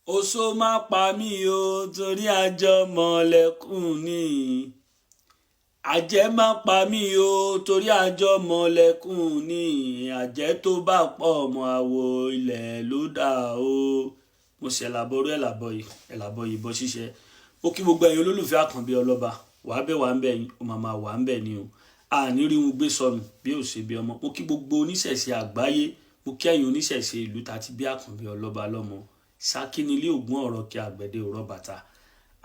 Oṣó má pa mí o torí àjọmọ̀lẹ́kùn ni. Àjẹ́ má pa mí o torí àjọmọ̀lẹ́kùn ni. Àjẹ́ tó bá pọ̀ ọmọ àwo ilẹ̀ ló dà o. Mo ṣe ẹ̀làbọ̀rú ẹ̀làbọ̀ yìí bọ́ ṣíṣe. Ó kí gbogbo ẹ̀yin olólùfẹ́ Àkànbí ọlọ́ba wàá bẹ̀ wà ń bẹ̀ yín ó máa wà ń bẹ̀ ni o. Àní rí wọn gbé sọnù bí ó ṣe bí ọmọ. Mo kí gbogbo oníṣẹ̀ṣe àgbáyé, mo kí ẹ̀yin oníṣẹ̀ṣe ìlú tàti bí Àkànbí ọlọ́ba lọ́mọ. Ṣákí nílé ògún ọ̀rọ̀ kí àgbẹ̀dẹ òrọ̀ bàtà.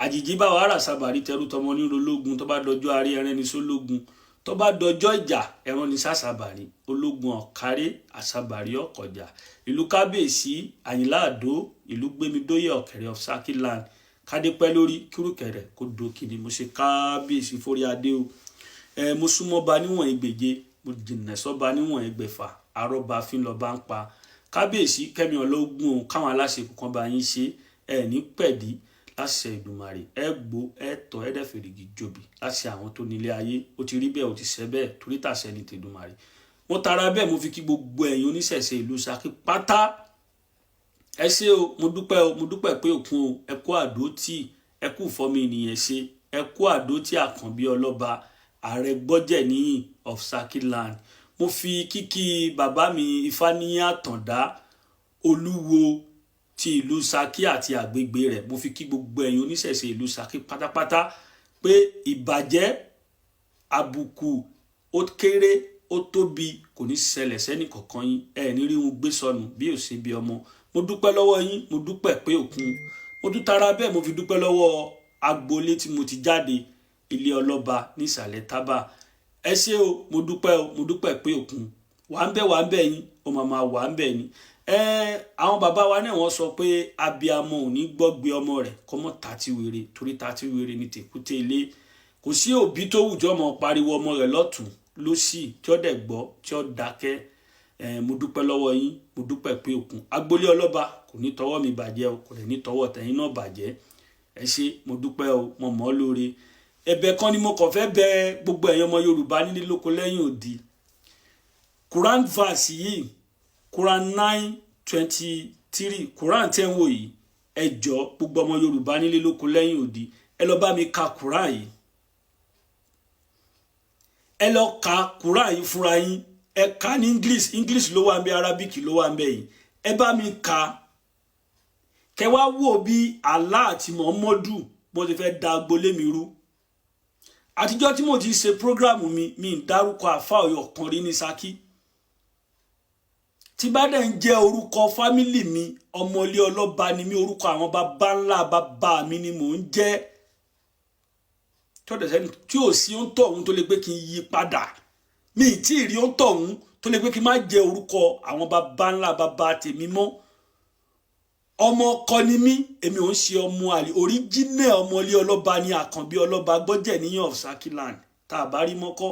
Àjèjì bá wàhálà sábàrí tẹrú tọmọ nírò ológun tó bá dọjọ́ àrí ẹran ní sólógun tó bá dọjọ́ ìjà ẹran ní sàṣàbàrí ológun ọ̀kárẹ́ àṣàbàrí ọ̀kọ̀jà ìlú kábíyèsí Àyìnlá Àdó ìlú gbémidóyè ọ̀kẹ́rẹ́ of Ṣakí land kádépẹ́ lórí kírùkẹ̀rẹ̀ kó dókìní mo ṣe kábíyèsí forí adé o. Mo súnmọ́ ba níwọ̀n ẹgbẹ̀je mo jìnnà sọ́ba níwọ̀n ẹgbẹ̀fà àrọ́ba fín lọ bá ń pa kábíyèsí kẹ́mi ọlọ́gbọ́n káwọn aláṣẹ kankan bá yín ṣe ní pẹ̀dí láṣẹ Ìdùmarè gbó tọ́ ẹ̀dẹ̀fẹ̀rẹ̀gì jòbì láṣẹ àwọn tó nílé ayé ó ti rí bẹ́ẹ̀ ó ti ṣẹ bẹ́ẹ̀ torí tàṣẹ ní tèdùmarè. Mo tara bẹ́ẹ̀ mo fi kí gbogbo ẹ̀yin oníṣẹ̀ṣe ìlú Ṣakí pátá ẹ ṣé o mo dúpẹ́ pé òkun o ẹ kú àdó tí ẹ kú fọmi ènìyàn ṣe ẹ kú àdó tí Àkànbí ọlọ́ba ààrẹ gbọ́jẹ̀ níyìn of Ṣakí land. Mo fi kíkí bàbá mi Ifáníyàn Àtàndá olúwo ti ìlú Ṣakí àti àgbègbè rẹ̀ mo fi kí gbogbo ẹ̀yin oníṣẹ̀ṣe ìlú Ṣakí pátápátá pé ìbàjẹ́ àbùkù ó kéré ó tóbi kò ní ṣẹlẹ̀ sẹ́nì kankan yín ní rí wọn gbé sọnù bí ó ṣe bí ọmọ. Mo dúpẹ́ lọ́wọ́ yín mo dúpẹ́ pé òkun mo tún tara bẹ́ẹ̀ mo fi dúpẹ́ lọ́wọ́ agboolé tí mo ti jáde ilé ọlọ́ba ní ìsàlẹ̀ tábà. Ẹ ṣé o mo dúpẹ́ pé òkun wà ń bẹ̀ yín ó máa wà ń bẹ̀ ni. Àwọn bàbá wa náà wọ́n sọ pé abiyamọ ò ní gbọ́gbé ọmọ rẹ̀ kọ́mọ tàti wèrè torí tàti wèrè ní tèkúté ilé. Kò sí òbí tó wùjọ́ mọ́ pariwo ọmọ rẹ̀ lọ́tún lósì tí ó dẹ̀ gbọ́ tí ó dákẹ́. Mo dúpẹ́ lọ́wọ́ yín mo dúpẹ́ pé òkun agboolé ọlọ́ba kò ní tọwọ́ mi bàjẹ́ o kò dẹ̀ ní tọwọ́ tẹ̀yin náà bàjẹ́. Ẹ ṣé mo dúpẹ́ o mo mọ̀ ọ́ lóore. Ẹ̀bẹ̀ kan ni mo kàn fẹ́ bẹ̀ gbogbo ẹ̀yin ọmọ Yorùbá nílé lóko lẹ́yìn odi. Quran verse yìí Quran 9:23 Quran tẹ́ ń wò yìí ẹ jọ̀ọ́ gbogbo ọmọ Yorùbá nílé lóko lẹ́yìn odi ẹ lọ bá mi ka Quran yìí. Ẹ lọ ka Quran yìí fúnra yín ẹ ka ní English ló wà ń bẹ Arabic ló wà ń bẹ yìí ẹ bá mi ka kẹ wá wò bí Allah àti Muhammadu mo ti fẹ́ da agboolé mi rú. Àtijọ́ tí mo ti ṣe program mi ń dárúkọ àfà Ọ̀yọ́ kan rí ní Ṣakí tí bá dẹ̀ ń jẹ́ orúkọ fámílì mi ọmọlé ọlọ́ba ni mi orúkọ àwọn bàbá ńlá bàbá mi ni mò ń jẹ́ tí ò sí ó ń tọ̀hún tó lè pé kí n yí padà mi ì tí ì rí ó ń tọ̀hún tó lè pé kí n má jẹ́ orúkọ àwọn bàbá ńlá bàbá tèmi mọ́. Ọmọ ọkọ ni mí èmi ò ń ṣe ọmọ àlè oríjínà ọmọlé ọlọ́ba ní Àkànbí ọlọ́ba gbọ́jẹ̀ níyàn of Ṣakí land tá a bá rí mọ́kọ́.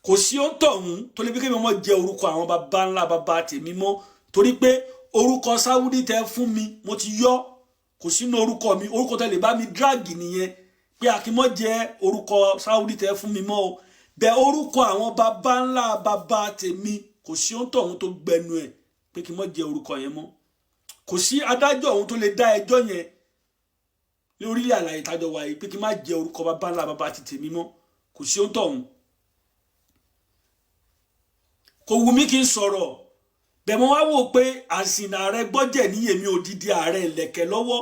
Kò sí ó ń tọ̀hún tó lè pé kí mi mọ́ jẹ́ orúkọ àwọn bàbá ńlá bàbá tèmi mọ́ torí pé orúkọ Sáúdí tẹ fún mi mo ti yọ kò sínú orúkọ mi orúkọ tẹ lè bá mi drag nìyẹn pé àkímọ́ jẹ́ orúkọ Sáúdí tẹ fún mi mọ́ o bẹ́ẹ̀ orúkọ àwọn bàbá ńlá bàbá tèmi kò sí ó ń tọ̀hún tó gbẹnu ẹ̀ pé kí mọ́ jẹ́ orúkọ yẹn mọ́. Kò sí adájọ́ ọ̀hún tó lè dá ẹjọ́ yẹn lórí Àlàyé tájọ wáyé pé kí má jẹ́ orúkọ bàbá ńlá bàbá ti tèmi mọ́ kò sí ó ń tọ̀hún. Kò wù mí kí n sọ̀rọ̀ bẹ́ẹ̀ mo wá wò pé àsìnà ààrẹ gbọ́jẹ̀ ní èmi òdìdí ààrẹ ìlẹ̀kẹ̀ lọ́wọ́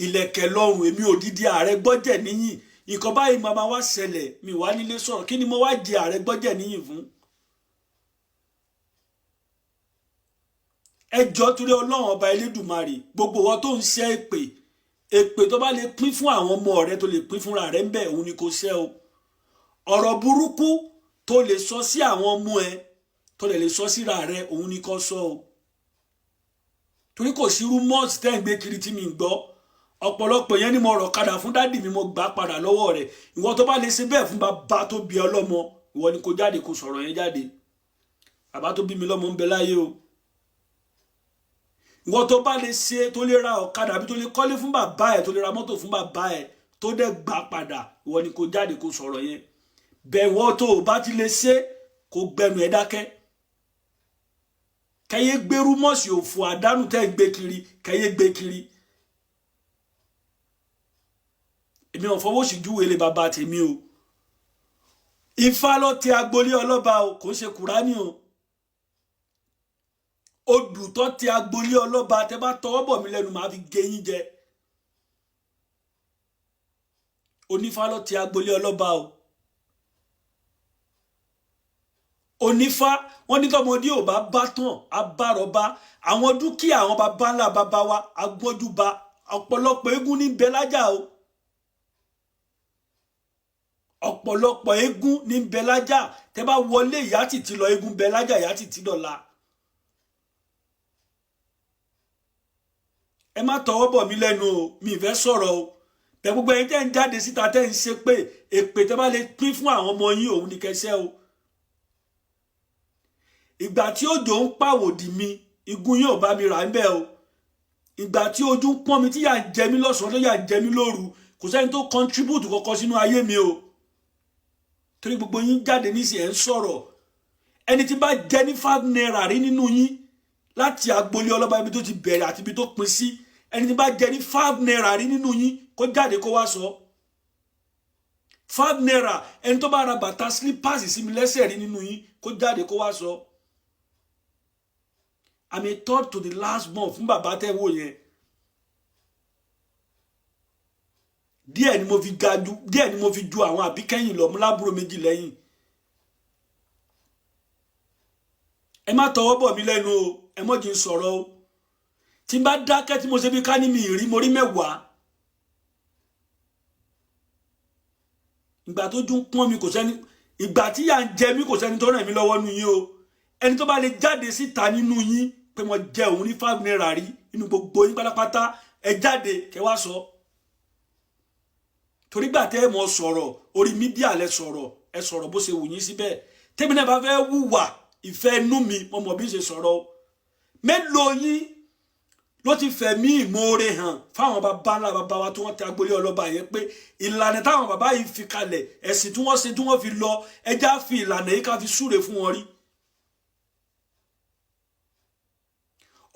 ìlẹ̀kẹ̀ lọ́rùn èmi òdìdí ààrẹ gbọ́jẹ̀ níyìn nǹkan báyìí máa wá ṣẹlẹ̀ mi wá nílé sọ̀rọ̀ kí ni mo wá jẹ ààrẹ gbọ́jẹ̀ níyìn fún. Ẹjọ́ torí Ọlọ́run ọba Elédùmarè gbogbo wọn tó ń ṣe èpè tó bá lè pín fún àwọn ọmọ rẹ tó lè pín fúnra rẹ ń bẹ òun ni kò ṣe o. Ọ̀rọ̀ burúkú tó lè sọ sí àwọn ọmọ ẹ tó lè sọ síra rẹ òun ni kò sọ o. Torí kò sí rumors tẹ́ ń gbé kiri tí mi ń gbọ́ ọ̀pọ̀lọpọ̀ yẹn ni mo rọ̀ kadà fún dádì mi mo gbà padà lọ́wọ́ rẹ̀ ìwọ tó bá lè ṣe bẹ́ẹ̀ fún bàbá tó bí ọlọ́mọ ìwọ ni kò jáde kò sọ̀rọ̀ yẹn jáde. Bàbá tó bí mi lọ́mọ ń bẹ láyé o. Ìwọ tó bá lè ṣe tó lè ra ọ̀kadà àbí tó lè kọ́lé fún bàbá ẹ̀ tó lè ra mọ́tò fún bàbá ẹ̀ tó dẹ̀ gbà padà ìwọ ni kò jáde kò sọ̀rọ̀ yẹn. Bẹ́ẹ̀ ìwọ tó bá ti lè ṣe kò gbẹnu ẹ̀ dákẹ́. kẹ́yẹ gbérú mọ́sí òfò àdánù tẹ́ gbé kiri kẹ́yẹ gbé kiri. Èmi ò fọwọ́ sí júwe lé bàbá tèmi o. Ifá ló ti agbolé ọlọ́ba o, kò ṣe Kùránì o. Odù tó ti agbolé ọlọ́ba tẹ́ bá tọwọ́ bọ̀ mí lẹ́nu máa fi gé yín jẹ. Onífá ló ti agbolé ọlọ́ba o. Onífá wọ́n ní tọmọdé ò bá bá tán abárọba àwọn dúkìá àwọn baba ńlá baba wa agbọ́njúba ọ̀pọ̀lọpọ̀ eégún ní bẹ́lájà o. Ọ̀pọ̀lọpọ̀ eégún ní bẹ́lájà tẹ́ bá wọlé ìyá títí lọ eégún bẹ́lájà ìyá títí dọ̀la. Ẹ má tọwọ́ bọ̀ mí lẹ́nu o, mi fẹ́ sọ̀rọ̀ o. Bẹ́ẹ̀ gbogbo ẹ̀yin tẹ́ ń jáde síta tẹ́ ń ṣe pé èpè tẹ́ bá lè pín fún àwọn ọmọ yín òun ní kẹsẹ́ o. Ìgbà tí òjò ń pàwòdì mi igun yóò bá mi rà ń bẹ́ o. Ìgbà tí ojú ń pọ́n mi tí yà ń jẹ mí lọ́sàn-án tó yà ń jẹ mí lóru kò sẹ́ni tó contribute kọ́kọ́ sínú ayé mi o. Torí gbogbo yín jáde nísìnyí ẹ̀ ń sọ̀rọ̀ ẹni tí bá jẹ ní 5 naira rí nínú yín láti agbolé ọlọ́ba ibi tó ti bẹ̀rẹ̀ àti ibi tó pin sí ẹni tí bá jẹ ní 5 naira rí nínú yín kó jáde kó wá sọ. 5 naira ẹni tó bá ra bàtà slippers sí mi lẹ́sẹ̀ rí nínú yín kó jáde kó wá sọ. I'm a third to the last born fún bàbá tẹ́ wò yẹn. Díẹ̀ ni mo fi ga ju díẹ̀ ni mo fi ju àwọn àbíkẹ́yìn lọ mú lábúrò méjì lẹ́yìn. Ẹ má tọwọ́ bọ̀ mí lẹ́nu o, ẹ mọ́ jí ń sọ̀rọ̀ o. Tí n bá dákẹ́ tí mo ṣe bí ká ní mi rí mo rí mẹ́wàá. Ìgbà tó dún pọ́n mi kò sẹ́ni ìgbà tí yà ń jẹ mí kò sẹ́ni tó ràn mí lọ́wọ́ nínú yín o. Ẹni tó bá lè jáde síta nínú yín pé mo jẹ òun ní 5 naira rí inú gbogbo yín pátápátá ẹ jáde kẹ́ wá sọ. Torí gbà tẹ́ ẹ mọ̀ sọ̀rọ̀ orí mídíà lẹ sọ̀rọ̀ ẹ sọ̀rọ̀ bó ṣe wù yín síbẹ̀. Tèmi náà bá fẹ́ wùwà ìfẹ́ inú mi mo mọ̀ bí ṣe sọ̀rọ̀ o. Mélòó yín ló ti fẹ̀mí ìmoore hàn fáwọn baba ńlá baba wa tí wọ́n tẹ agbolé ọlọ́ba yẹn pé ìlànà táwọn baba yìí fi kalẹ̀ ẹ̀sìn tí wọ́n ṣe tí wọ́n fi lọ ẹjá fi ìlànà yìí ká fi súre fún wọn rí.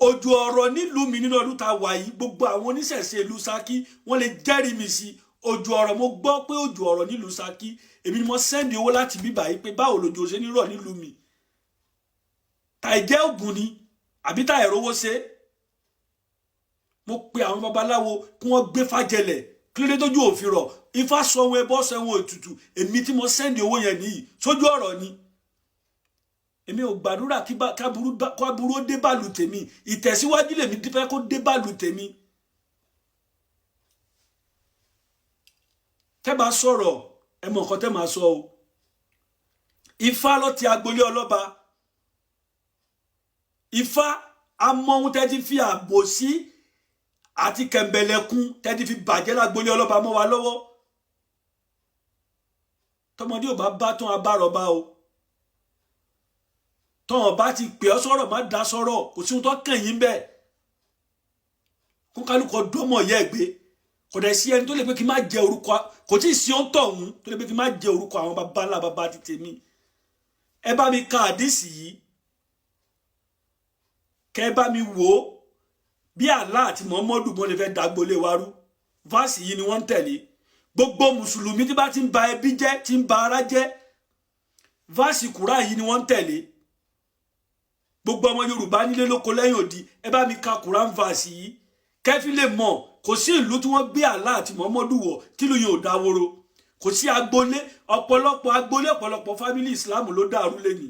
Òjò ọ̀rọ̀ nílùú mi nínú ọdún tá a wà yìí gbogbo àwọn oníṣẹ̀ṣe ìlú Ṣakí wọ́n lè jẹ́rìí mi sí òjò ọ̀rọ̀. Mo gbọ́ pé òjò ọ̀rọ̀ nílùú Ṣakí èmi ni mo sẹ́ndì owó láti bíbà yìí pé báwo lòjò ṣe ní rọ̀ nílùú mi. Tàì jẹ́ ògùn ni àbí tàì rówó ṣe. Mo pe àwọn babaláwo kí wọ́n gbé fàjẹlẹ̀ kí ló dé tójú òfin rọ̀ Ifá sọ wọn ẹbọ sẹ́wọ̀n ètùtù èmi tí mo sẹ́ndì owó yẹn nìyí sójú ọ̀rọ̀ ni. Èmi ò gbàdúrà kí káburú ó dé bàlù tèmi ìtẹ̀síwájú lèmi fẹ́ kó dé bàlù tèmi. Tẹ́ bá sọ̀rọ̀ ẹ mọ̀ nǹkan tẹ́ máa sọ o. Ifá ló ti agbolé ọlọ́ba. Ifá amọ̀ ohun tẹ́ ti fi ààbò sí àti kẹ̀mbẹ̀lẹ̀kún tẹ́ ti fi bàjẹ́ lágbolé ọlọ́ba mọ́ wa lọ́wọ́. Tọmọdé ò bá bá tán abárọba o. Tọ́n bá ti pè ọ́ sọ̀rọ̀ má dá sọ̀rọ̀ kò sí ohun tó kàn yín bẹ́ẹ̀. Kó kálukọ dọ́mọ̀ yẹ́ ẹ̀gbẹ́ kò dẹ̀ sí ẹni tó lè pé kí n má jẹ orúkọ kò tí ì sí ohun tọ̀hún tó lè pé kí n má jẹ orúkọ àwọn baba ńlá baba ti tèmi. Ẹ bá mi ka àdísì yìí kẹ́ ẹ bá mi wò ó bí Allah àti Muhammadu mọ́ lè fẹ́ dàgbolé wa rú. Fásì yìí ni wọ́n ń tẹ̀lé. Gbogbo mùsùlùmí tí bá ti ń ba ẹbí jẹ́ tí ń ba ara jẹ́ fásì Kùránì yìí ni wọ́n ń tẹ̀lé. Gbogbo ọmọ Yorùbá nílé lóko lẹ́yìn odi ẹ bá mi ka Kùránì fásì yìí kẹ́fí lè mọ̀ kò sí ìlú tí wọ́n gbé Allah àti Muhammadu wọ̀ kí ló yẹn ò dáwóró. Kò sí agbolé ọ̀pọ̀lọpọ̀ agbolé ọ̀pọ̀lọpọ̀ fámílì Islam ló dàrú lẹ́ni.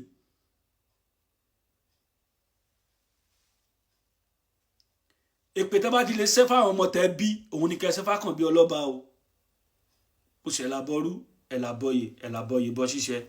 Èpè tẹ́ bá ti lè ṣẹ́ fáwọn ọmọ tẹ́ bí òun ni kẹ́ ṣẹ́ fákàn bí ọlọ́ba o. Ó ṣe ẹ̀làbọ̀rú ẹ̀làbọ̀yè ẹ̀làbọ̀yè bọ́ ṣíṣẹ́.